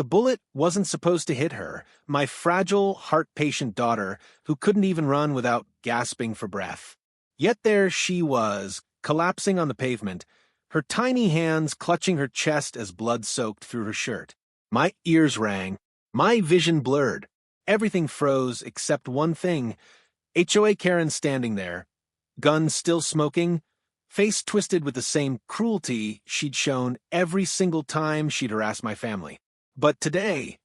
the bullet wasn't supposed to hit her, my fragile, heart-patient daughter who couldn't even run without gasping for breath. Yet there she was, collapsing on the pavement, her tiny hands clutching her chest as blood soaked through her shirt. My ears rang, my vision blurred. Everything froze except one thing. HOA Karen standing there, gun still smoking, face twisted with the same cruelty she'd shown every single time she'd harassed my family. But today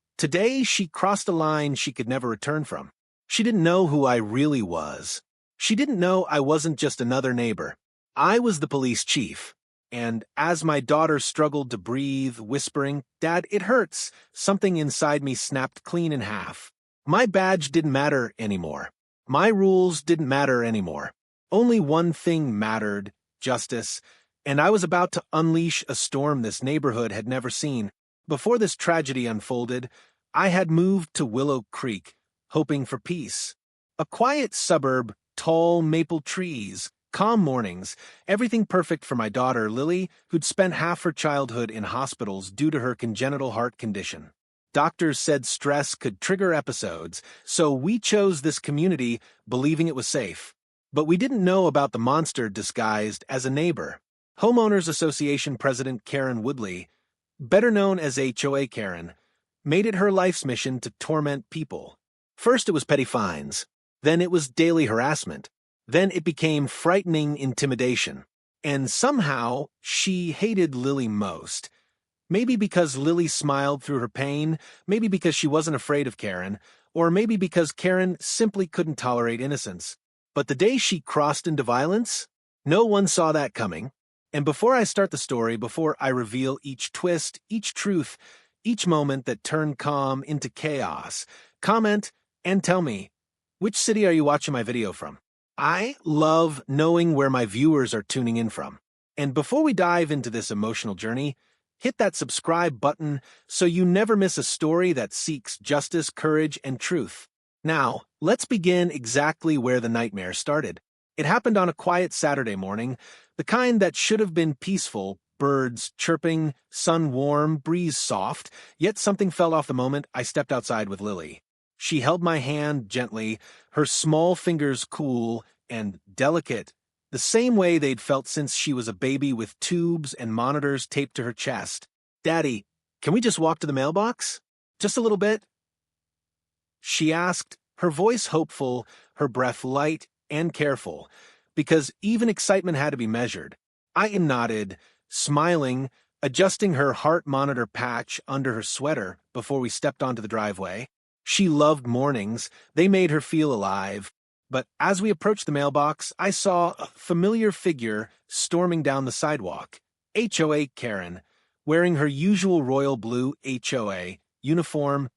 she crossed a line she could never return from. She didn't know who I really was. She didn't know I wasn't just another neighbor. I was the police chief. And as my daughter struggled to breathe, whispering, "Dad, it hurts," something inside me snapped clean in half. My badge didn't matter anymore. My rules didn't matter anymore. Only one thing mattered: justice. And I was about to unleash a storm this neighborhood had never seen. Before this tragedy unfolded, I had moved to Willow Creek, hoping for peace. A quiet suburb, tall maple trees, calm mornings, everything perfect for my daughter, Lily, who'd spent half her childhood in hospitals due to her congenital heart condition. Doctors said stress could trigger episodes, so we chose this community believing it was safe. But we didn't know about the monster disguised as a neighbor. Homeowners Association President Karen Woodley, better known as HOA Karen, made it her life's mission to torment people. First it was petty fines, then it was daily harassment, then it became frightening intimidation. And somehow she hated Lily most. Maybe because Lily smiled through her pain, maybe because she wasn't afraid of Karen, or maybe because Karen simply couldn't tolerate innocence. But the day she crossed into violence, no one saw that coming. And before I start the story, before I reveal each twist, each truth, each moment that turned calm into chaos, comment and tell me, which city are you watching my video from? I love knowing where my viewers are tuning in from. And before we dive into this emotional journey, hit that subscribe button so you never miss a story that seeks justice, courage, and truth. Now, let's begin exactly where the nightmare started. It happened on a quiet Saturday morning, the kind that should have been peaceful, birds chirping, sun warm, breeze soft, yet something fell off the moment I stepped outside with Lily. She held my hand gently, her small fingers cool and delicate, the same way they'd felt since she was a baby with tubes and monitors taped to her chest. "Daddy, can we just walk to the mailbox? Just a little bit?" she asked, her voice hopeful, her breath light and careful, because even excitement had to be measured. I nodded, smiling, adjusting her heart monitor patch under her sweater before we stepped onto the driveway. She loved mornings, they made her feel alive. But as we approached the mailbox, I saw a familiar figure storming down the sidewalk. HOA Karen, wearing her usual royal blue HOA uniform,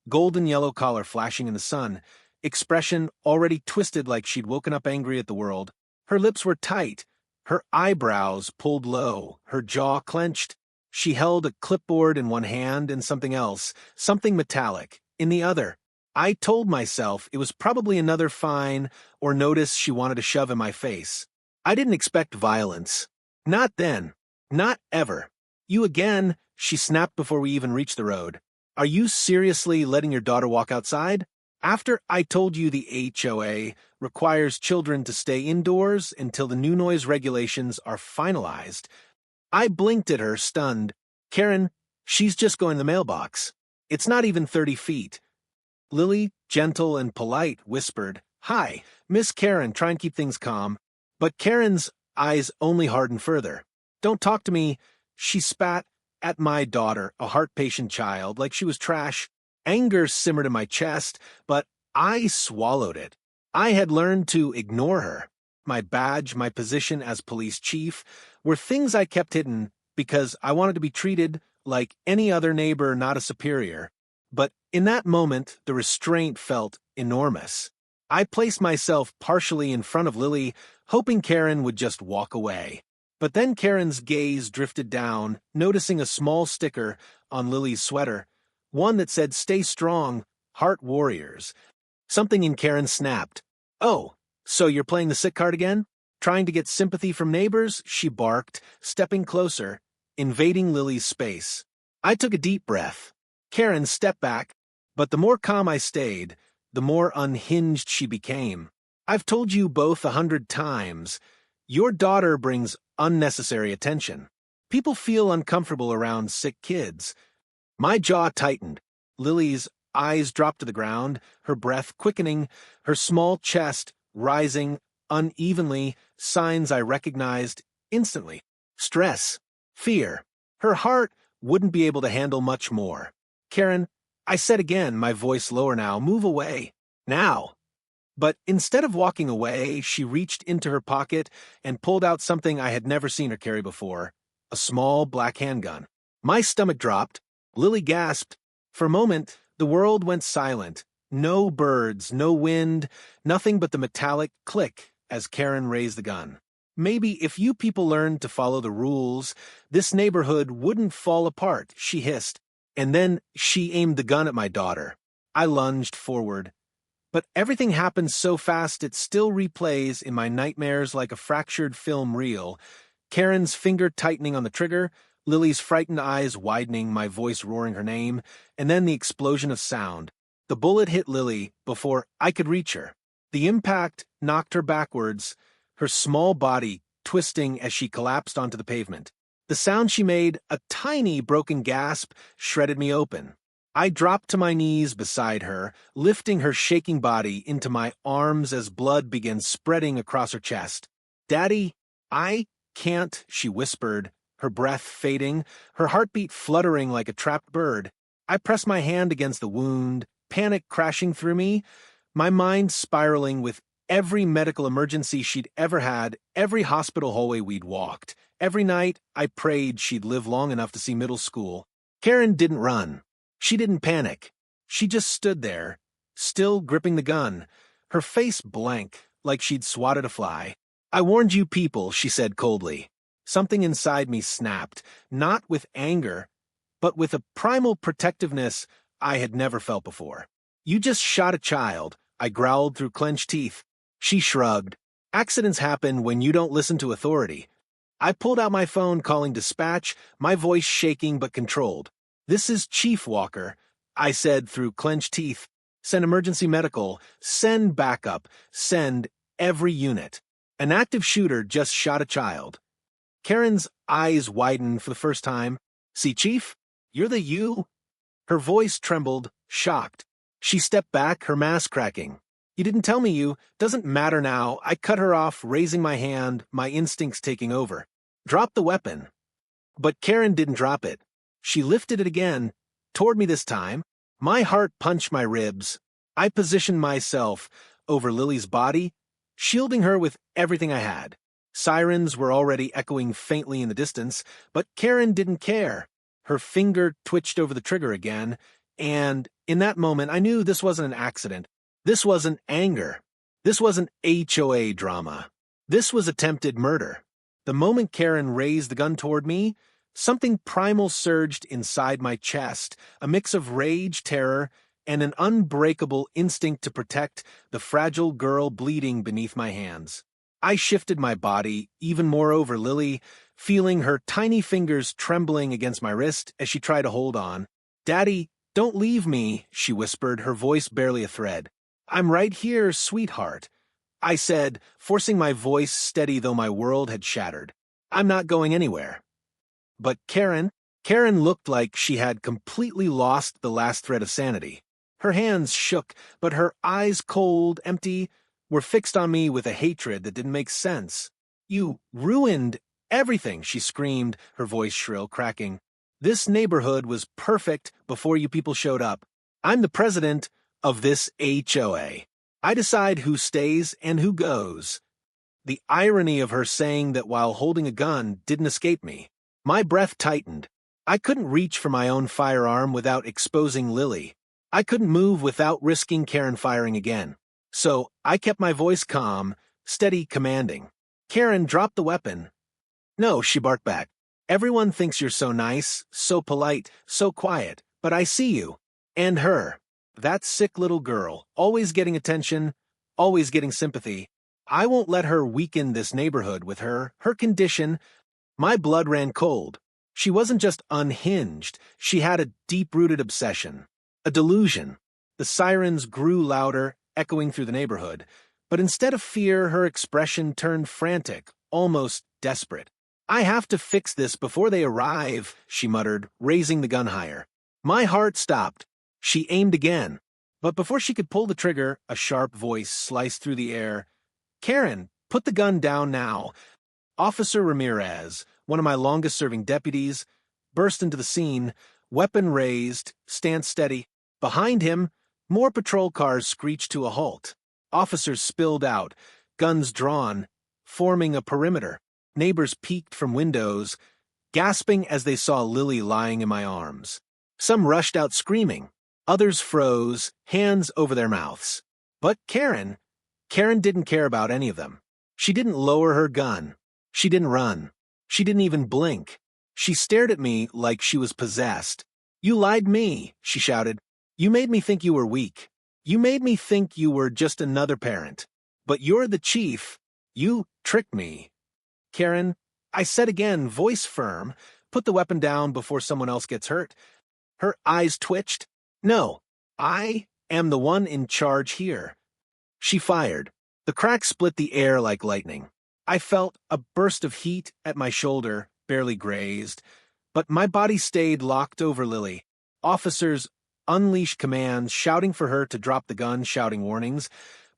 golden yellow collar flashing in the sun, expression already twisted like she'd woken up angry at the world. Her lips were tight, her eyebrows pulled low, her jaw clenched. She held a clipboard in one hand and something else, something metallic, in the other. I told myself it was probably another fine or notice she wanted to shove in my face. I didn't expect violence. Not then. Not ever. "You again," she snapped before we even reached the road. "Are you seriously letting your daughter walk outside? After I told you the HOA requires children to stay indoors until the new noise regulations are finalized." I blinked at her, stunned. "Karen, she's just going to the mailbox. It's not even 30 feet. Lily, gentle and polite, whispered, "Hi, Miss Karen, try and keep things calm." But Karen's eyes only hardened further. "Don't talk to me," she spat at my daughter, a heart-patient child, like she was trash. Anger simmered in my chest, but I swallowed it. I had learned to ignore her. My badge, my position as police chief, were things I kept hidden because I wanted to be treated like any other neighbor, not a superior. But in that moment, the restraint felt enormous. I placed myself partially in front of Lily, hoping Karen would just walk away. But then Karen's gaze drifted down, noticing a small sticker on Lily's sweater, one that said, "Stay strong, Heart Warriors." Something in Karen snapped. "Oh, so you're playing the sick card again? Trying to get sympathy from neighbors?" she barked, stepping closer, invading Lily's space. I took a deep breath. Karen, step back. But the more calm I stayed, the more unhinged she became. I've told you both 100 times. Your daughter brings unnecessary attention. People feel uncomfortable around sick kids. My jaw tightened. Lily's eyes dropped to the ground, her breath quickening, her small chest rising unevenly, signs I recognized instantly. Stress, fear. Her heart wouldn't be able to handle much more. Karen, I said again, my voice lower now, move away. Now. But instead of walking away, she reached into her pocket and pulled out something I had never seen her carry before, a small black handgun. My stomach dropped. Lily gasped. For a moment, the world went silent. No birds, no wind, nothing but the metallic click as Karen raised the gun. Maybe if you people learned to follow the rules, this neighborhood wouldn't fall apart, she hissed. And then she aimed the gun at my daughter. I lunged forward. But everything happened so fast it still replays in my nightmares like a fractured film reel. Karen's finger tightening on the trigger, Lily's frightened eyes widening, my voice roaring her name, and then the explosion of sound. The bullet hit Lily before I could reach her. The impact knocked her backwards, her small body twisting as she collapsed onto the pavement. The sound she made, a tiny broken gasp, shredded me open. I dropped to my knees beside her, lifting her shaking body into my arms as blood began spreading across her chest. "Daddy, I can't," she whispered, her breath fading, her heartbeat fluttering like a trapped bird. I pressed my hand against the wound, panic crashing through me, my mind spiraling with every medical emergency she'd ever had, every hospital hallway we'd walked. Every night, I prayed she'd live long enough to see middle school. Karen didn't run. She didn't panic. She just stood there, still gripping the gun, her face blank, like she'd swatted a fly. "I warned you people," she said coldly. Something inside me snapped, not with anger, but with a primal protectiveness I had never felt before. "You just shot a child," I growled through clenched teeth. She shrugged. "Accidents happen when you don't listen to authority." I pulled out my phone calling dispatch, my voice shaking but controlled. "This is Chief Walker," I said through clenched teeth. "Send emergency medical. Send backup. Send every unit. An active shooter just shot a child." Karen's eyes widened for the first time. "See, Chief? You're the you?" Her voice trembled, shocked. She stepped back, her mask cracking. "You didn't tell me you. Doesn't matter now." I cut her off, raising my hand, my instincts taking over. "Drop the weapon." But Karen didn't drop it. She lifted it again, toward me this time. My heart punched my ribs. I positioned myself over Lily's body, shielding her with everything I had. Sirens were already echoing faintly in the distance, but Karen didn't care. Her finger twitched over the trigger again, and in that moment I knew this wasn't an accident. This wasn't anger. This wasn't HOA drama. This was attempted murder. The moment Karen raised the gun toward me, something primal surged inside my chest, a mix of rage, terror, and an unbreakable instinct to protect the fragile girl bleeding beneath my hands. I shifted my body even more over Lily, feeling her tiny fingers trembling against my wrist as she tried to hold on. "Daddy, don't leave me," she whispered, her voice barely a thread. "I'm right here, sweetheart," I said, forcing my voice steady though my world had shattered. "I'm not going anywhere." But Karen looked like she had completely lost the last thread of sanity. Her hands shook, but her eyes, cold, empty, were fixed on me with a hatred that didn't make sense. "You ruined everything," she screamed, her voice shrill, cracking. "This neighborhood was perfect before you people showed up. I'm the president of this HOA. I decide who stays and who goes." The irony of her saying that while holding a gun didn't escape me. My breath tightened. I couldn't reach for my own firearm without exposing Lily. I couldn't move without risking Karen firing again. So I kept my voice calm, steady, commanding. "Karen, drop the weapon." "No," she barked back. "Everyone thinks you're so nice, so polite, so quiet, but I see you. And her. That sick little girl, always getting attention, always getting sympathy. I won't let her weaken this neighborhood with her condition." My blood ran cold. She wasn't just unhinged, she had a deep-rooted obsession. A delusion. The sirens grew louder, echoing through the neighborhood, but instead of fear, her expression turned frantic, almost desperate. "I have to fix this before they arrive," she muttered, raising the gun higher. My heart stopped. She aimed again. But before she could pull the trigger, a sharp voice sliced through the air. "Karen, put the gun down now." Officer Ramirez, one of my longest-serving deputies, burst into the scene, weapon raised, stance steady. Behind him, more patrol cars screeched to a halt. Officers spilled out, guns drawn, forming a perimeter. Neighbors peeked from windows, gasping as they saw Lily lying in my arms. Some rushed out screaming. Others froze, hands over their mouths. But Karen didn't care about any of them. She didn't lower her gun. She didn't run. She didn't even blink. She stared at me like she was possessed. "You lied me," she shouted. "You made me think you were weak. You made me think you were just another parent. But you're the chief. You tricked me." "Karen," I said again, voice firm, "put the weapon down before someone else gets hurt." Her eyes twitched. "No, I am the one in charge here." She fired. The crack split the air like lightning. I felt a burst of heat at my shoulder, barely grazed, but my body stayed locked over Lily. Officers unleashed commands, shouting for her to drop the gun, shouting warnings,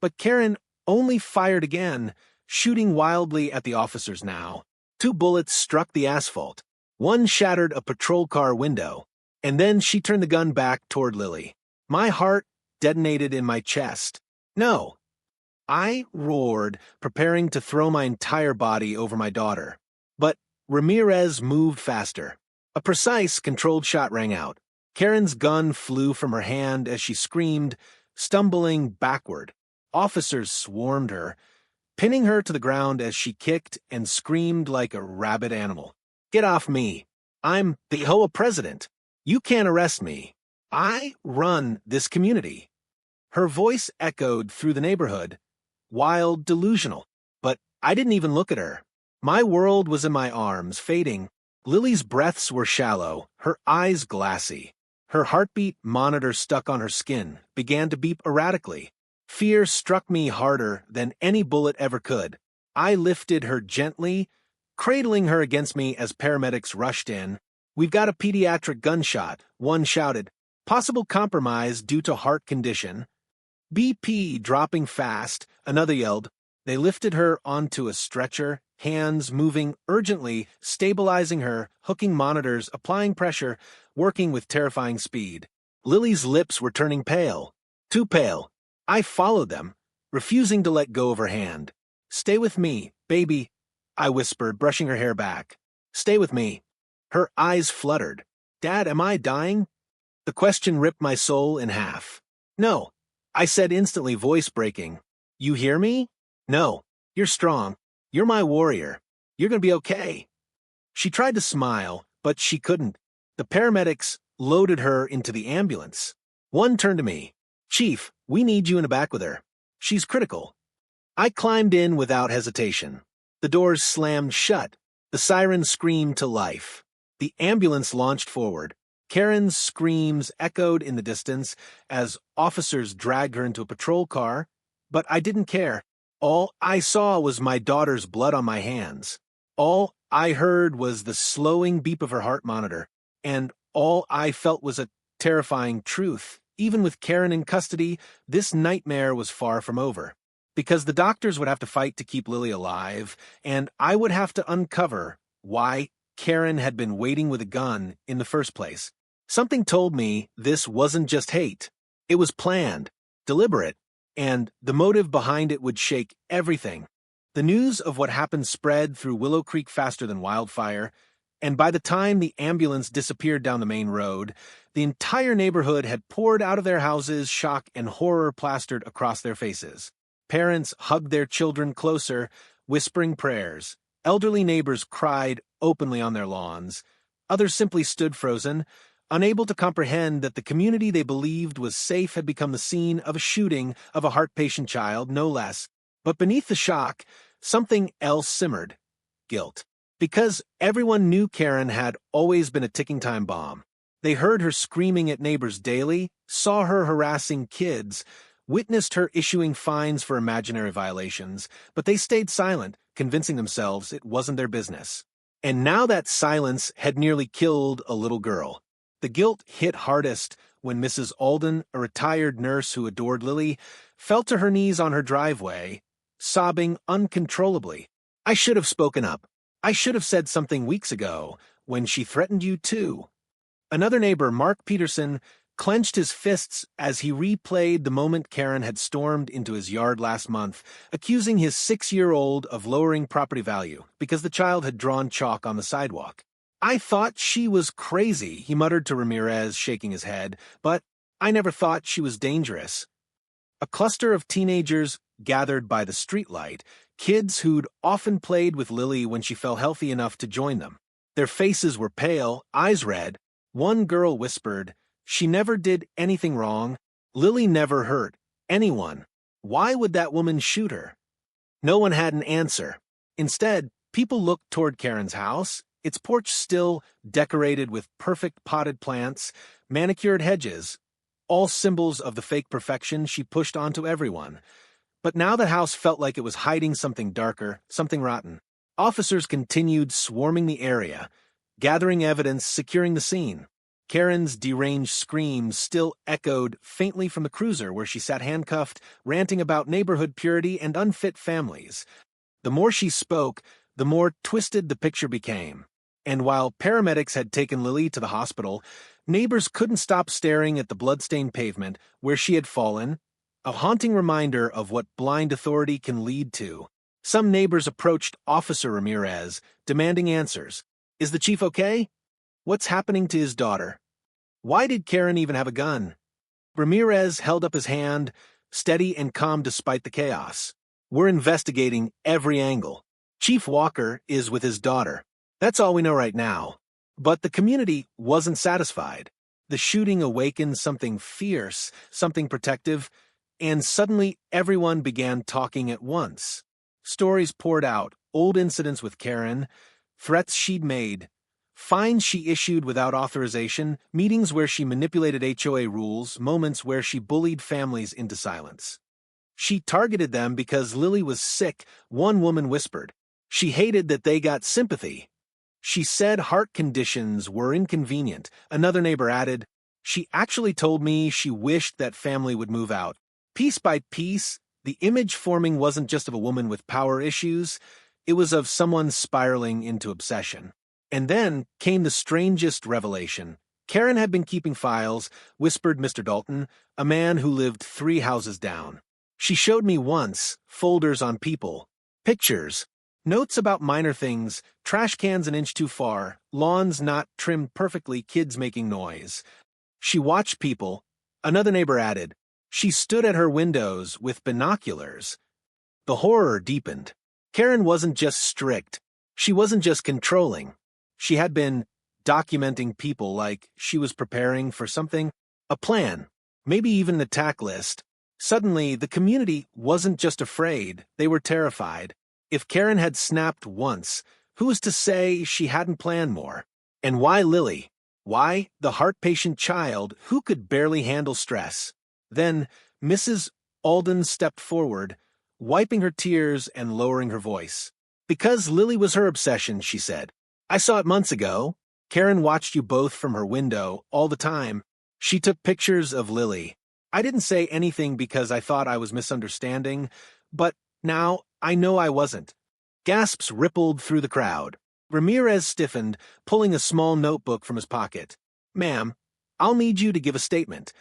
but Karen only fired again, shooting wildly at the officers now. 2 bullets struck the asphalt. One shattered a patrol car window, and then she turned the gun back toward Lily. My heart detonated in my chest. "No." I roared, preparing to throw my entire body over my daughter. But Ramirez moved faster. A precise, controlled shot rang out. Karen's gun flew from her hand as she screamed, stumbling backward. Officers swarmed her, pinning her to the ground as she kicked and screamed like a rabid animal. "Get off me. I'm the HOA president. You can't arrest me. I run this community." Her voice echoed through the neighborhood, wild, delusional, but I didn't even look at her. My world was in my arms, fading. Lily's breaths were shallow, her eyes glassy. Her heartbeat monitor stuck on her skin began to beep erratically. Fear struck me harder than any bullet ever could. I lifted her gently, cradling her against me as paramedics rushed in. "We've got a pediatric gunshot," one shouted. "Possible compromise due to heart condition." "BP dropping fast," another yelled. They lifted her onto a stretcher, hands moving urgently, stabilizing her, hooking monitors, applying pressure, working with terrifying speed. Lily's lips were turning pale. Too pale. I followed them, refusing to let go of her hand. "Stay with me, baby," I whispered, brushing her hair back. "Stay with me." Her eyes fluttered. "Dad, am I dying?" The question ripped my soul in half. "No," I said instantly, voice breaking. "You hear me? No. You're strong. You're my warrior. You're gonna be okay." She tried to smile, but she couldn't. The paramedics loaded her into the ambulance. One turned to me. "Chief, we need you in the back with her. She's critical." I climbed in without hesitation. The doors slammed shut. The siren screamed to life. The ambulance launched forward. Karen's screams echoed in the distance as officers dragged her into a patrol car, but I didn't care. All I saw was my daughter's blood on my hands. All I heard was the slowing beep of her heart monitor, and all I felt was a terrifying truth. Even with Karen in custody, this nightmare was far from over. Because the doctors would have to fight to keep Lily alive, and I would have to uncover why Karen had been waiting with a gun in the first place. Something told me this wasn't just hate. It was planned, deliberate, and the motive behind it would shake everything. The news of what happened spread through Willow Creek faster than wildfire, and by the time the ambulance disappeared down the main road, the entire neighborhood had poured out of their houses, shock and horror plastered across their faces. Parents hugged their children closer, whispering prayers. Elderly neighbors cried openly on their lawns. Others simply stood frozen, unable to comprehend that the community they believed was safe had become the scene of a shooting of a heart-patient child, no less. But beneath the shock, something else simmered. Guilt. Because everyone knew Karen had always been a ticking time bomb. They heard her screaming at neighbors daily, saw her harassing kids, witnessed her issuing fines for imaginary violations, but they stayed silent, convincing themselves it wasn't their business. And now that silence had nearly killed a little girl. The guilt hit hardest when Mrs. Alden, a retired nurse who adored Lily, fell to her knees on her driveway, sobbing uncontrollably. "I should have spoken up. I should have said something weeks ago, when she threatened you too." Another neighbor, Mark Peterson, clenched his fists as he replayed the moment Karen had stormed into his yard last month, accusing his 6-year-old of lowering property value because the child had drawn chalk on the sidewalk. "I thought she was crazy," he muttered to Ramirez, shaking his head, "but I never thought she was dangerous." A cluster of teenagers gathered by the streetlight, kids who'd often played with Lily when she felt healthy enough to join them. Their faces were pale, eyes red. One girl whispered, "She never did anything wrong. Lily never hurt anyone. Why would that woman shoot her?" No one had an answer. Instead, people looked toward Karen's house, its porch still decorated with perfect potted plants, manicured hedges, all symbols of the fake perfection she pushed onto everyone. But now the house felt like it was hiding something darker, something rotten. Officers continued swarming the area, gathering evidence, securing the scene. Karen's deranged screams still echoed faintly from the cruiser where she sat handcuffed, ranting about neighborhood purity and unfit families. The more she spoke, the more twisted the picture became. And while paramedics had taken Lily to the hospital, neighbors couldn't stop staring at the blood-stained pavement where she had fallen, a haunting reminder of what blind authority can lead to. Some neighbors approached Officer Ramirez, demanding answers. "Is the chief okay? What's happening to his daughter? Why did Karen even have a gun?" Ramirez held up his hand, steady and calm despite the chaos. "We're investigating every angle. Chief Walker is with his daughter. That's all we know right now." But the community wasn't satisfied. The shooting awakened something fierce, something protective, and suddenly everyone began talking at once. Stories poured out, old incidents with Karen, threats she'd made, fines she issued without authorization, meetings where she manipulated HOA rules, moments where she bullied families into silence. She targeted them because Lily was sick, one woman whispered. She hated that they got sympathy. She said heart conditions were inconvenient. Another neighbor added, "She actually told me she wished that family would move out." Piece by piece, the image forming wasn't just of a woman with power issues, it was of someone spiraling into obsession. And then came the strangest revelation. Karen had been keeping files, whispered Mr. Dalton, a man who lived 3 houses down. "She showed me once, folders on people, pictures, notes about minor things, trash cans an inch too far, lawns not trimmed perfectly, kids making noise. She watched people." Another neighbor added, "She stood at her windows with binoculars." The horror deepened. Karen wasn't just strict. She wasn't just controlling. She had been documenting people like she was preparing for something, a plan, maybe even an attack list. Suddenly, the community wasn't just afraid, they were terrified. If Karen had snapped once, who was to say she hadn't planned more? And why Lily? Why the heart-patient child who could barely handle stress? Then Mrs. Alden stepped forward, wiping her tears and lowering her voice. "Because Lily was her obsession," she said. "I saw it months ago. Karen watched you both from her window all the time. She took pictures of Lily. I didn't say anything because I thought I was misunderstanding, but now I know I wasn't." Gasps rippled through the crowd. Ramirez stiffened, pulling a small notebook from his pocket. "Ma'am, I'll need you to give a statement."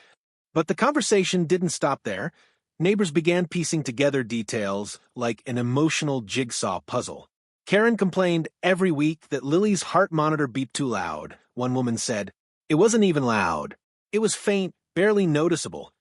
But the conversation didn't stop there. Neighbors began piecing together details like an emotional jigsaw puzzle. Karen complained every week that Lily's heart monitor beeped too loud. One woman said, "It wasn't even loud. It was faint, barely noticeable."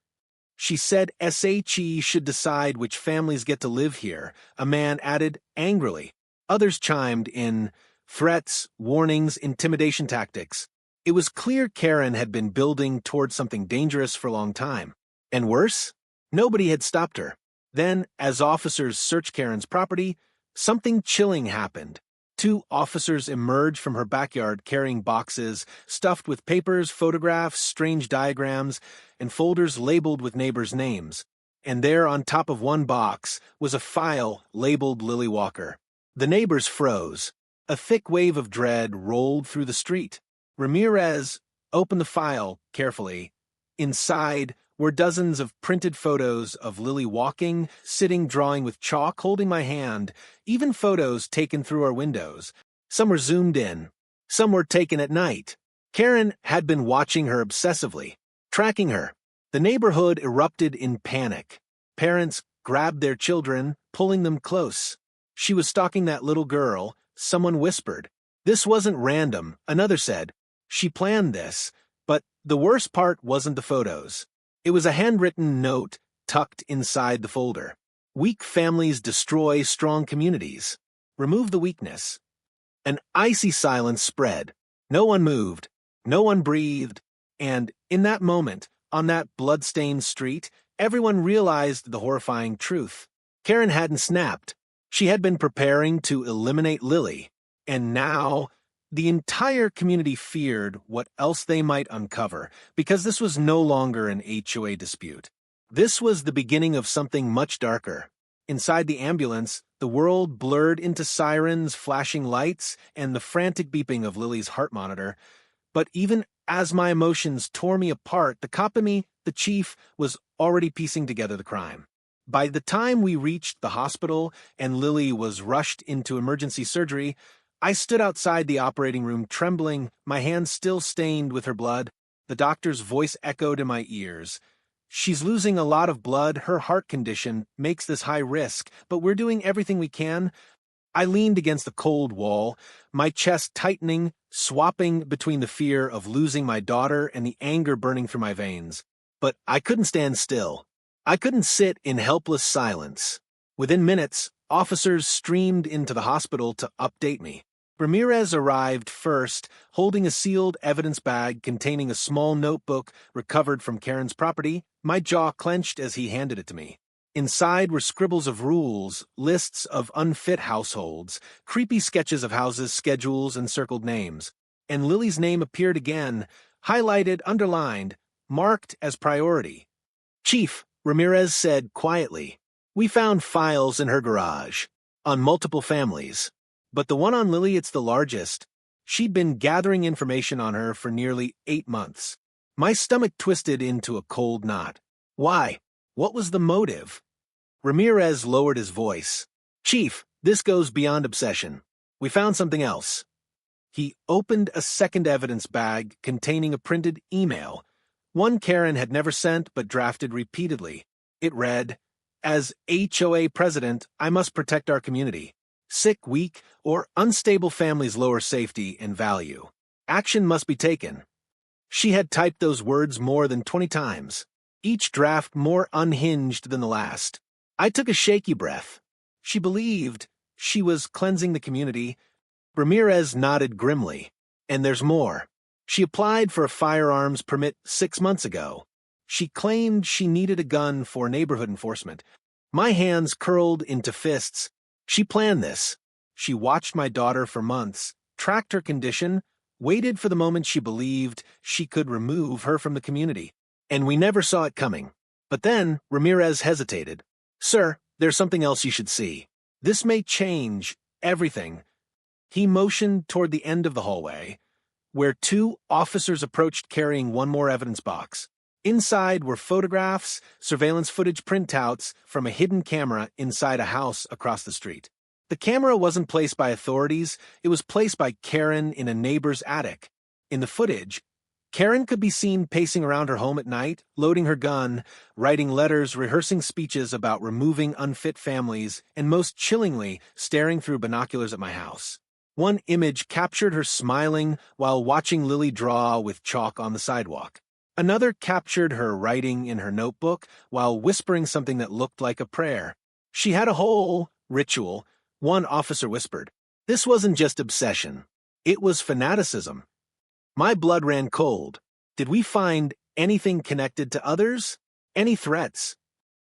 She said SHE should decide which families get to live here, a man added angrily. Others chimed in, threats, warnings, intimidation tactics. It was clear Karen had been building towards something dangerous for a long time. And worse, nobody had stopped her. Then, as officers searched Karen's property, something chilling happened. Two officers emerged from her backyard carrying boxes stuffed with papers, photographs, strange diagrams, and folders labeled with neighbors' names. And there, on top of one box, was a file labeled Lily Walker. The neighbors froze. A thick wave of dread rolled through the street. Ramirez opened the file carefully. Inside were dozens of printed photos of Lily walking, sitting, drawing with chalk, holding my hand, even photos taken through our windows. Some were zoomed in. Some were taken at night. Karen had been watching her obsessively, tracking her. The neighborhood erupted in panic. Parents grabbed their children, pulling them close. She was stalking that little girl, someone whispered. This wasn't random, another said. She planned this, but the worst part wasn't the photos. It was a handwritten note tucked inside the folder. Weak families destroy strong communities. Remove the weakness. An icy silence spread. No one moved. No one breathed. And in that moment, on that blood-stained street, everyone realized the horrifying truth. Karen hadn't snapped. She had been preparing to eliminate Lily. And now, the entire community feared what else they might uncover, because this was no longer an HOA dispute. This was the beginning of something much darker. Inside the ambulance, the world blurred into sirens, flashing lights, and the frantic beeping of Lily's heart monitor. But even as my emotions tore me apart, the cop in me, the chief, was already piecing together the crime. By the time we reached the hospital and Lily was rushed into emergency surgery, I stood outside the operating room trembling, my hands still stained with her blood. The doctor's voice echoed in my ears. She's losing a lot of blood. Her heart condition makes this high risk, but we're doing everything we can. I leaned against the cold wall, my chest tightening, swapping between the fear of losing my daughter and the anger burning through my veins. But I couldn't stand still. I couldn't sit in helpless silence. Within minutes, officers streamed into the hospital to update me. Ramirez arrived first, holding a sealed evidence bag containing a small notebook recovered from Karen's property. My jaw clenched as he handed it to me. Inside were scribbles of rules, lists of unfit households, creepy sketches of houses, schedules, and circled names. And Lily's name appeared again, highlighted, underlined, marked as priority. "Chief," Ramirez said quietly, "we found files in her garage, on multiple families. But the one on Lily, it's the largest. She'd been gathering information on her for nearly 8 months." My stomach twisted into a cold knot. Why? What was the motive? Ramirez lowered his voice. "Chief, this goes beyond obsession. We found something else." He opened a second evidence bag containing a printed email, one Karen had never sent but drafted repeatedly. It read, "As HOA president, I must protect our community. Sick, weak, or unstable families lower safety and value. Action must be taken." She had typed those words more than 20 times, each draft more unhinged than the last. I took a shaky breath. She believed she was cleansing the community. Ramirez nodded grimly. "And there's more. She applied for a firearms permit 6 months ago. She claimed she needed a gun for neighborhood enforcement." My hands curled into fists. She planned this. She watched my daughter for months, tracked her condition, waited for the moment she believed she could remove her from the community. And we never saw it coming. But then Ramirez hesitated. "Sir, there's something else you should see. This may change everything." He motioned toward the end of the hallway, where 2 officers approached carrying one more evidence box. Inside were photographs, surveillance footage printouts from a hidden camera inside a house across the street. The camera wasn't placed by authorities, it was placed by Karen in a neighbor's attic. In the footage, Karen could be seen pacing around her home at night, loading her gun, writing letters, rehearsing speeches about removing unfit families, and most chillingly, staring through binoculars at my house. One image captured her smiling while watching Lily draw with chalk on the sidewalk. Another captured her writing in her notebook while whispering something that looked like a prayer. She had a whole ritual, one officer whispered. This wasn't just obsession. It was fanaticism. My blood ran cold. Did we find anything connected to others? Any threats?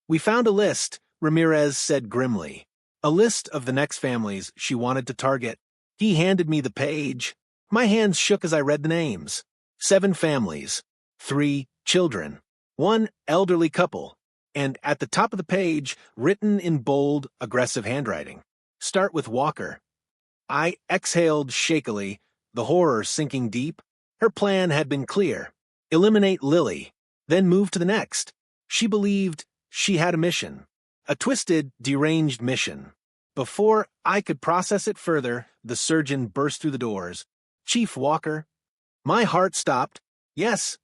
"We found a list," Ramirez said grimly. "A list of the next families she wanted to target." He handed me the page. My hands shook as I read the names. 7 families, 3 children, 1 elderly couple, and at the top of the page, written in bold, aggressive handwriting, "Start with Walker." I exhaled shakily, the horror sinking deep. Her plan had been clear. Eliminate Lily, then move to the next. She believed she had a mission. A twisted, deranged mission. Before I could process it further, the surgeon burst through the doors. "Chief Walker." My heart stopped. "Yes."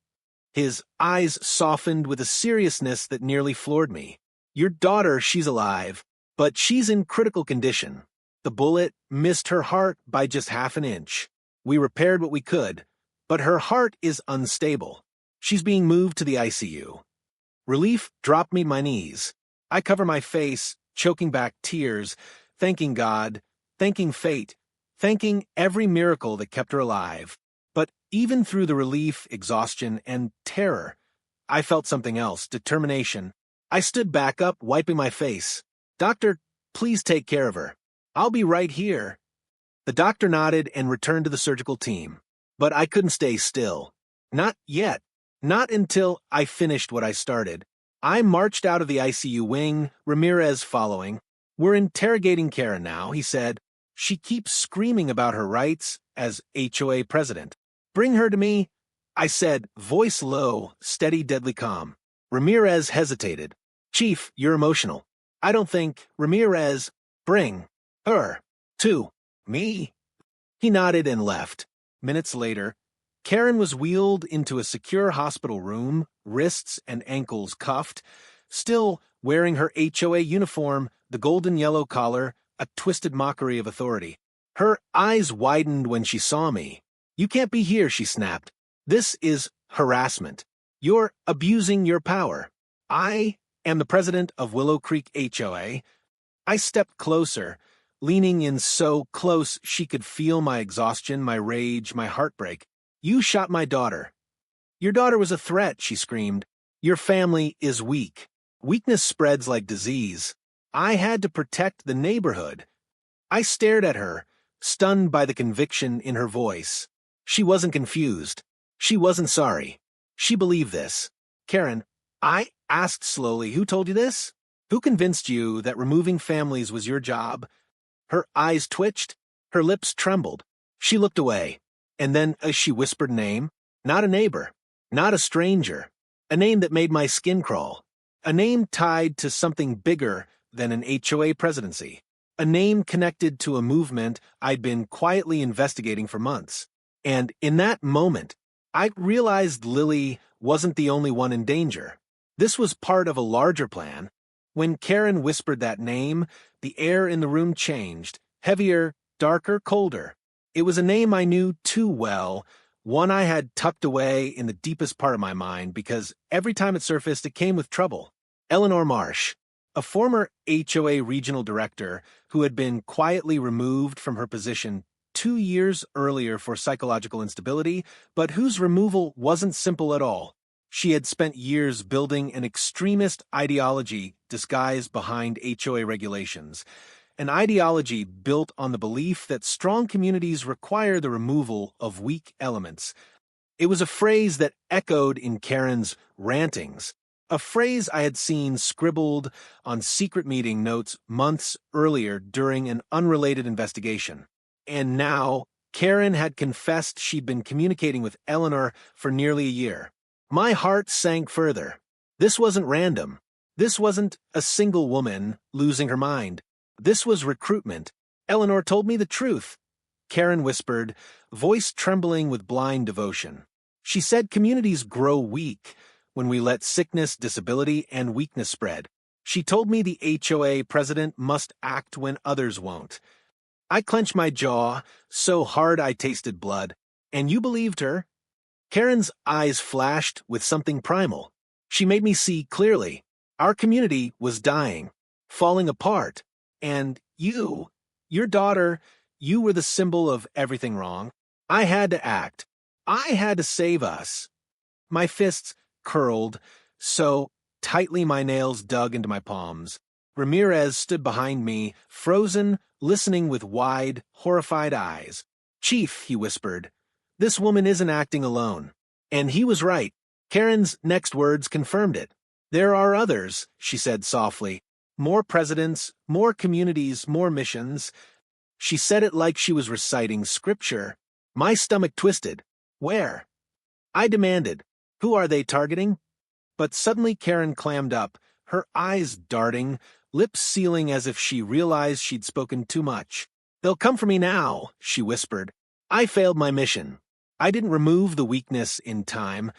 His eyes softened with a seriousness that nearly floored me. "Your daughter, she's alive, but she's in critical condition. The bullet missed her heart by just half an inch. We repaired what we could, but her heart is unstable. She's being moved to the ICU." Relief dropped me to my knees. I cover my face, choking back tears, thanking God, thanking fate, thanking every miracle that kept her alive. But even through the relief, exhaustion, and terror, I felt something else, determination. I stood back up, wiping my face. "Doctor, please take care of her. I'll be right here." The doctor nodded and returned to the surgical team. But I couldn't stay still. Not yet. Not until I finished what I started. I marched out of the ICU wing, Ramirez following. "We're interrogating Karen now," he said. "She keeps screaming about her rights as HOA president." "Bring her to me," I said, voice low, steady, deadly calm. Ramirez hesitated. "Chief, you're emotional." "I don't think, Ramirez, bring her to me." He nodded and left. Minutes later, Karen was wheeled into a secure hospital room, wrists and ankles cuffed, still wearing her HOA uniform, the golden yellow collar, a twisted mockery of authority. Her eyes widened when she saw me. "You can't be here," she snapped. "This is harassment. You're abusing your power. I am the president of Willow Creek HOA." I stepped closer, leaning in so close she could feel my exhaustion, my rage, my heartbreak. "You shot my daughter." "Your daughter was a threat," she screamed. "Your family is weak. Weakness spreads like disease. I had to protect the neighborhood." I stared at her, stunned by the conviction in her voice. She wasn't confused. She wasn't sorry. She believed this. "Karen," I asked slowly, "who told you this? Who convinced you that removing families was your job?" Her eyes twitched. Her lips trembled. She looked away. And then she whispered a name. Not a neighbor. Not a stranger. A name that made my skin crawl. A name tied to something bigger than an HOA presidency. A name connected to a movement I'd been quietly investigating for months. And in that moment, I realized Lily wasn't the only one in danger. This was part of a larger plan. When Karen whispered that name, the air in the room changed, heavier, darker, colder. It was a name I knew too well, one I had tucked away in the deepest part of my mind because every time it surfaced, it came with trouble. Eleanor Marsh, a former HOA regional director who had been quietly removed from her position 2 years earlier for psychological instability, but whose removal wasn't simple at all. She had spent years building an extremist ideology disguised behind HOA regulations, an ideology built on the belief that strong communities require the removal of weak elements. It was a phrase that echoed in Karen's rantings, a phrase I had seen scribbled on secret meeting notes months earlier during an unrelated investigation. And now, Karen had confessed she'd been communicating with Eleanor for nearly a year. My heart sank further. This wasn't random. This wasn't a single woman losing her mind. This was recruitment. Eleanor told me the truth. Karen whispered, voice trembling with blind devotion. She said communities grow weak when we let sickness, disability, and weakness spread. She told me the HOA president must act when others won't. I clenched my jaw, so hard I tasted blood. And you believed her? Karen's eyes flashed with something primal. She made me see clearly. Our community was dying, falling apart. And your daughter, you were the symbol of everything wrong. I had to act. I had to save us. My fists curled, so tightly my nails dug into my palms. Ramirez stood behind me, frozen, listening with wide, horrified eyes. "Chief," he whispered, "this woman isn't acting alone." And he was right. Karen's next words confirmed it. "There are others," she said softly. "More presidents, more communities, more missions." She said it like she was reciting scripture. My stomach twisted. "Where?" I demanded. "Who are they targeting?" But suddenly Karen clammed up, her eyes darting, lips sealing as if she realized she'd spoken too much. "They'll come for me now," she whispered. I failed my mission. I didn't remove the weakness in time.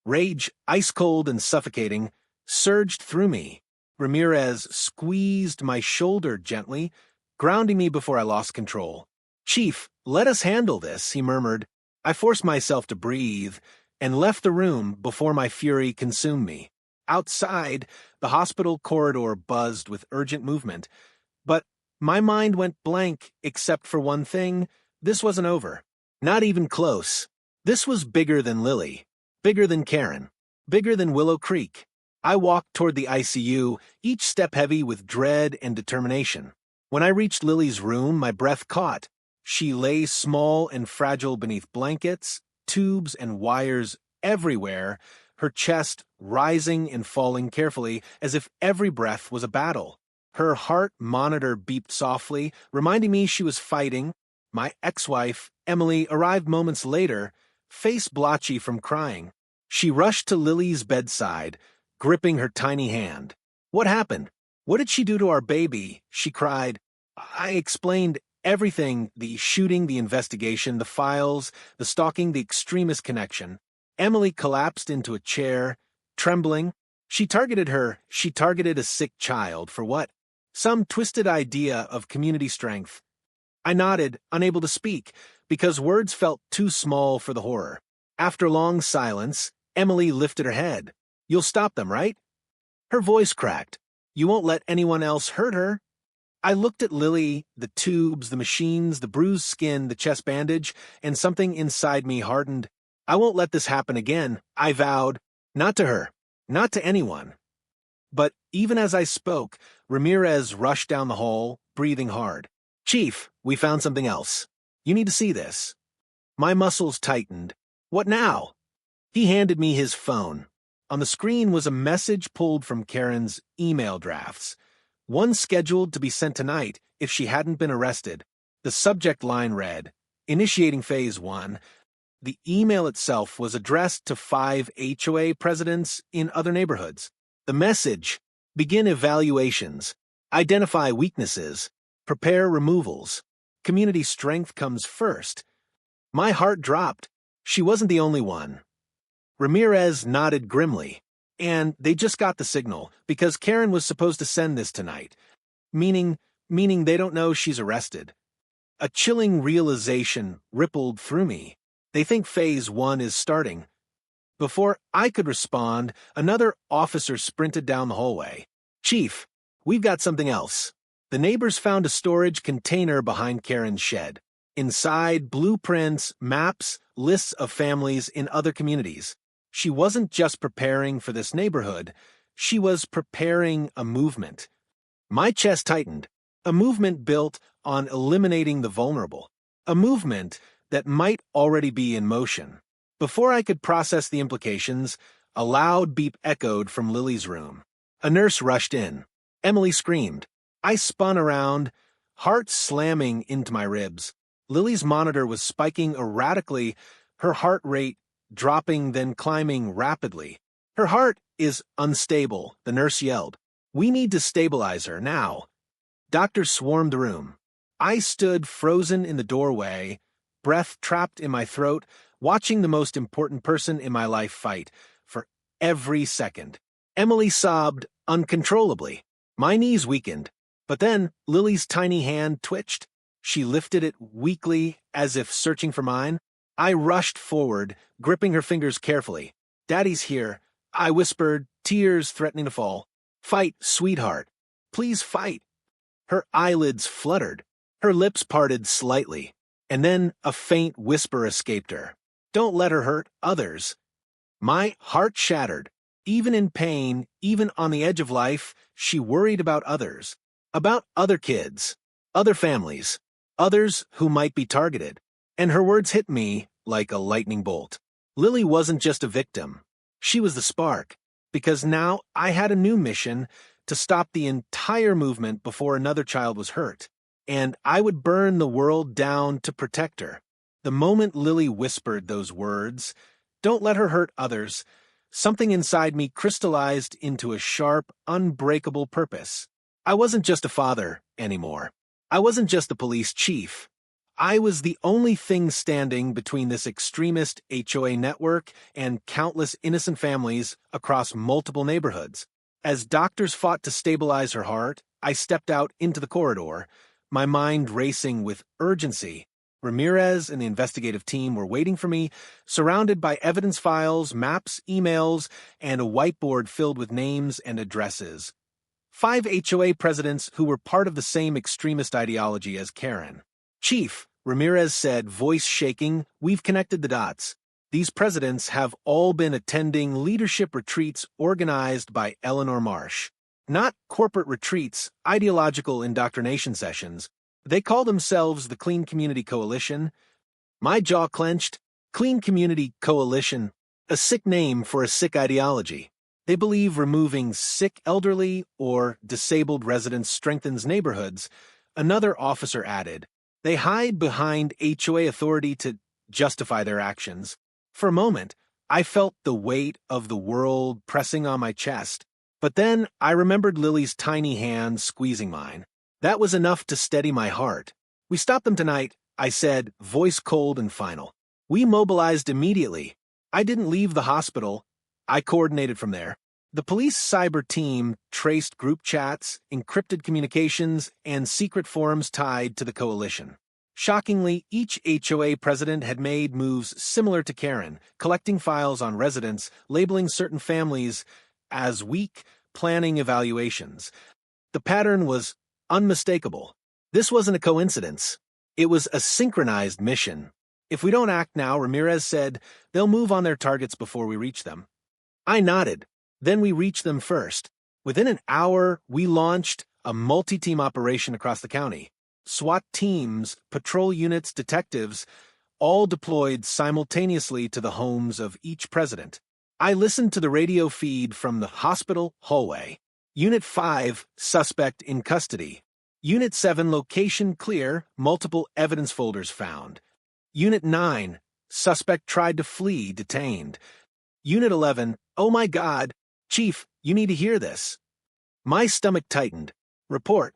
Rage, ice-cold and suffocating, surged through me. Ramirez squeezed my shoulder gently, grounding me before I lost control. "Chief, let us handle this," he murmured. I forced myself to breathe and left the room before my fury consumed me. Outside, the hospital corridor buzzed with urgent movement, but my mind went blank except for one thing. This wasn't over. Not even close. This was bigger than Lily, bigger than Karen, bigger than Willow Creek. I walked toward the ICU, each step heavy with dread and determination. When I reached Lily's room, my breath caught. She lay small and fragile beneath blankets, tubes and wires everywhere, her chest rising and falling carefully as if every breath was a battle. Her heart monitor beeped softly, reminding me she was fighting. My ex-wife, Emily, arrived moments later, face blotchy from crying. She rushed to Lily's bedside, gripping her tiny hand. "What happened? What did she do to our baby?" she cried. I explained everything: the shooting, the investigation, the files, the stalking, the extremist connection. Emily collapsed into a chair, trembling. She targeted a sick child. For what? Some twisted idea of community strength. I nodded, unable to speak, because words felt too small for the horror. After long silence, Emily lifted her head. "You'll stop them, right?" Her voice cracked. "You won't let anyone else hurt her?" I looked at Lily, the tubes, the machines, the bruised skin, the chest bandage, and something inside me hardened. "I won't let this happen again," I vowed. Not to her. Not to anyone. But even as I spoke, Ramirez rushed down the hall, breathing hard. "Chief, we found something else. You need to see this." My muscles tightened. "What now?" He handed me his phone. On the screen was a message pulled from Karen's email drafts. One scheduled to be sent tonight if she hadn't been arrested. The subject line read, "Initiating Phase 1. The email itself was addressed to 5 HOA presidents in other neighborhoods. The message: begin evaluations, identify weaknesses, prepare removals. Community strength comes first. My heart dropped. She wasn't the only one. Ramirez nodded grimly. And they just got the signal, because Karen was supposed to send this tonight. Meaning they don't know she's arrested. A chilling realization rippled through me. They think Phase 1 is starting. Before I could respond, another officer sprinted down the hallway. "Chief, we've got something else." The neighbors found a storage container behind Karen's shed. Inside, blueprints, maps, lists of families in other communities. She wasn't just preparing for this neighborhood. She was preparing a movement. My chest tightened. A movement built on eliminating the vulnerable. A movement that might already be in motion. Before I could process the implications, a loud beep echoed from Lily's room. A nurse rushed in. Emily screamed. I spun around, heart slamming into my ribs. Lily's monitor was spiking erratically, her heart rate dropping then climbing rapidly. "Her heart is unstable," the nurse yelled. "We need to stabilize her now." Doctors swarmed the room. I stood frozen in the doorway, breath trapped in my throat, watching the most important person in my life fight for every second. Emily sobbed uncontrollably. My knees weakened. But then Lily's tiny hand twitched. She lifted it weakly, as if searching for mine. I rushed forward, gripping her fingers carefully. "Daddy's here," I whispered, tears threatening to fall. "Fight, sweetheart. Please fight." Her eyelids fluttered. Her lips parted slightly. And then a faint whisper escaped her. "Don't let her hurt others." My heart shattered. Even in pain, even on the edge of life, she worried about others. About other kids, other families, others who might be targeted. And her words hit me like a lightning bolt. Lily wasn't just a victim. She was the spark. Because now I had a new mission to stop the entire movement before another child was hurt. And I would burn the world down to protect her. The moment Lily whispered those words, "Don't let her hurt others," something inside me crystallized into a sharp, unbreakable purpose. I wasn't just a father anymore. I wasn't just the police chief. I was the only thing standing between this extremist HOA network and countless innocent families across multiple neighborhoods. As doctors fought to stabilize her heart, I stepped out into the corridor, my mind racing with urgency. Ramirez and the investigative team were waiting for me, surrounded by evidence files, maps, emails, and a whiteboard filled with names and addresses. 5 HOA presidents who were part of the same extremist ideology as Karen. "Chief," Ramirez said, voice shaking, "we've connected the dots. These presidents have all been attending leadership retreats organized by Eleanor Marsh. Not corporate retreats, ideological indoctrination sessions. They call themselves the Clean Community Coalition." My jaw clenched. Clean Community Coalition, a sick name for a sick ideology. They believe removing sick elderly or disabled residents strengthens neighborhoods. Another officer added, "They hide behind HOA authority to justify their actions." For a moment, I felt the weight of the world pressing on my chest. But then I remembered Lily's tiny hand squeezing mine. That was enough to steady my heart. "We stopped them tonight," I said, voice cold and final. "We mobilized immediately. I didn't leave the hospital. I coordinated from there." The police cyber team traced group chats, encrypted communications, and secret forums tied to the coalition. Shockingly, each HOA president had made moves similar to Karen, collecting files on residents, labeling certain families as weak, planning evaluations. The pattern was unmistakable. This wasn't a coincidence. It was a synchronized mission. "If we don't act now," Ramirez said, "they'll move on their targets before we reach them." I nodded. Then we reached them first. Within an hour, we launched a multi-team operation across the county. SWAT teams, patrol units, detectives, all deployed simultaneously to the homes of each president. I listened to the radio feed from the hospital hallway. Unit 5, suspect in custody. Unit 7, location clear, multiple evidence folders found. Unit 9, suspect tried to flee, detained. Unit 11, "Oh my God, Chief, you need to hear this." My stomach tightened. "Report."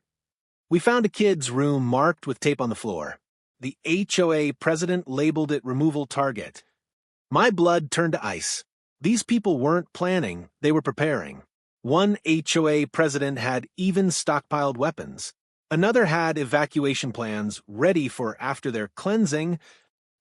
"We found a kid's room marked with tape on the floor. The HOA president labeled it removal target." My blood turned to ice. These people weren't planning, they were preparing. One HOA president had even stockpiled weapons. Another had evacuation plans ready for after their cleansing.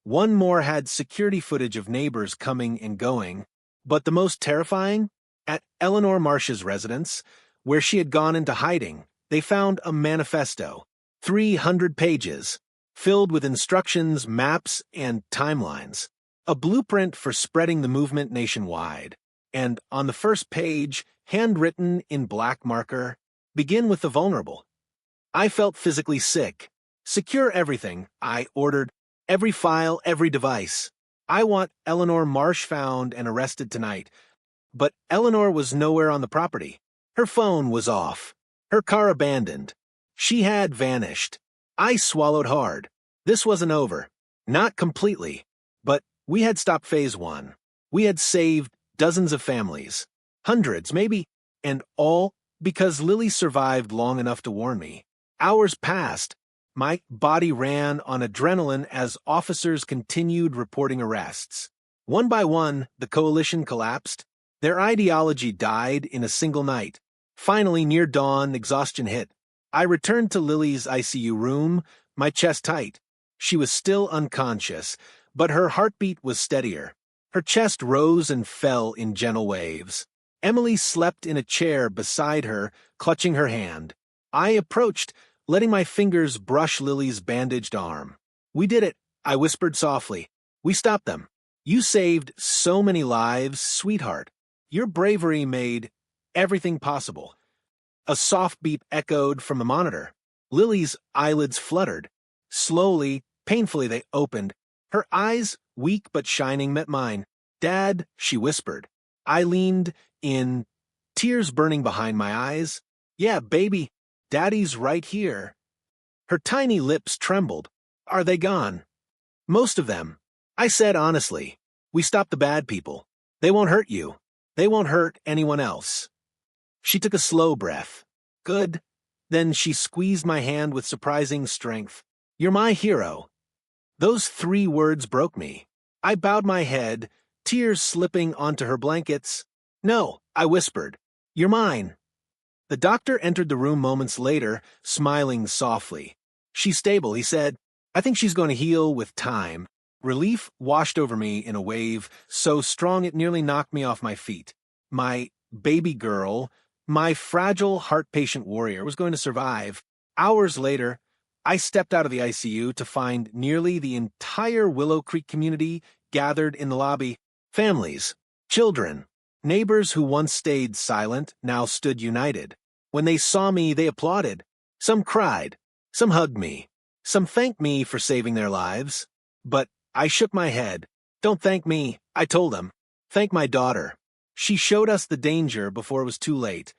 One more had security footage of neighbors coming and going. But the most terrifying? At Eleanor Marsh's residence, where she had gone into hiding, they found a manifesto, 300 pages, filled with instructions, maps, and timelines. A blueprint for spreading the movement nationwide. And on the first page, handwritten in black marker, "Begin with the vulnerable." I felt physically sick. "Secure everything," I ordered. "Every file, every device. I want Eleanor Marsh found and arrested tonight." But Eleanor was nowhere on the property. Her phone was off. Her car abandoned. She had vanished. I swallowed hard. This wasn't over. Not completely. But we had stopped phase 1. We had saved dozens of families. Hundreds, maybe. And all because Lily survived long enough to warn me. Hours passed. My body ran on adrenaline as officers continued reporting arrests. One by one, the coalition collapsed. Their ideology died in a single night. Finally, near dawn, exhaustion hit. I returned to Lily's ICU room, my chest tight. She was still unconscious, but her heartbeat was steadier. Her chest rose and fell in gentle waves. Emily slept in a chair beside her, clutching her hand. I approached, letting my fingers brush Lily's bandaged arm. "We did it," I whispered softly. "We stopped them. You saved so many lives, sweetheart." Your bravery made everything possible. A soft beep echoed from the monitor. Lily's eyelids fluttered. Slowly, painfully they opened. Her eyes, weak but shining, met mine. "Dad," she whispered. I leaned in, tears burning behind my eyes. "Yeah, baby, Daddy's right here." Her tiny lips trembled. "Are they gone?" "Most of them," I said honestly. "We stopped the bad people. They won't hurt you. They won't hurt anyone else." She took a slow breath. "Good." Then she squeezed my hand with surprising strength. "You're my hero." Those 3 words broke me. I bowed my head, tears slipping onto her blankets. "No," I whispered. "You're mine." The doctor entered the room moments later, smiling softly. "She's stable," he said. "I think she's going to heal with time." Relief washed over me in a wave, so strong it nearly knocked me off my feet. My baby girl, my fragile heart-patient warrior, was going to survive. Hours later, I stepped out of the ICU to find nearly the entire Willow Creek community gathered in the lobby. Families, children, neighbors who once stayed silent now stood united. When they saw me, they applauded. Some cried, some hugged me, some thanked me for saving their lives. But I shook my head. "Don't thank me," I told them. "Thank my daughter. She showed us the danger before it was too late."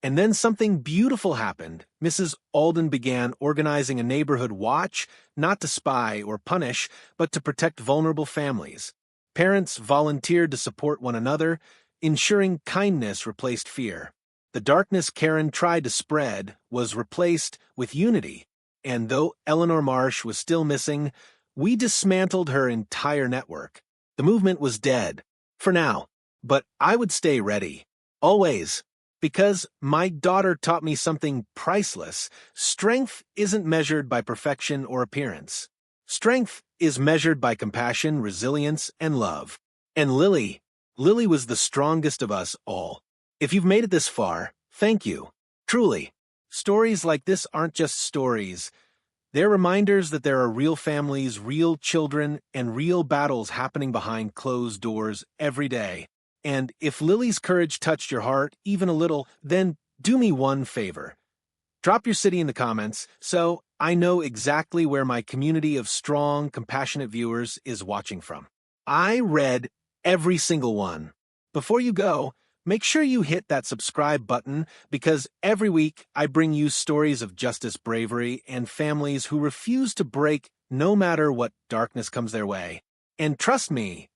And then something beautiful happened. Mrs. Alden began organizing a neighborhood watch, not to spy or punish, but to protect vulnerable families. Parents volunteered to support one another, ensuring kindness replaced fear. The darkness Karen tried to spread was replaced with unity, and though Eleanor Marsh was still missing, we dismantled her entire network. The movement was dead, for now, but I would stay ready, always. Because my daughter taught me something priceless. Strength isn't measured by perfection or appearance. Strength is measured by compassion, resilience, and love. And Lily was the strongest of us all. If you've made it this far, thank you. Truly. Stories like this aren't just stories. They're reminders that there are real families, real children, and real battles happening behind closed doors every day. And if Lily's courage touched your heart even a little, then do me one favor. Drop your city in the comments so I know exactly where my community of strong, compassionate viewers is watching from. I read every single one. Before you go, make sure you hit that subscribe button because every week I bring you stories of justice, bravery, and families who refuse to break no matter what darkness comes their way. And trust me,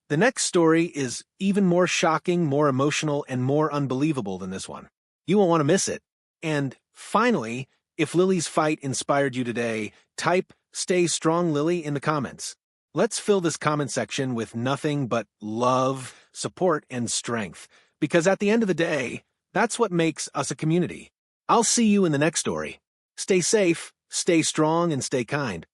the next story is even more shocking, more emotional, and more unbelievable than this one. You won't want to miss it. And finally, if Lily's fight inspired you today, type "Stay Strong, Lily" in the comments. Let's fill this comment section with nothing but love, support, and strength. Because at the end of the day, that's what makes us a community. I'll see you in the next story. Stay safe, stay strong, and stay kind.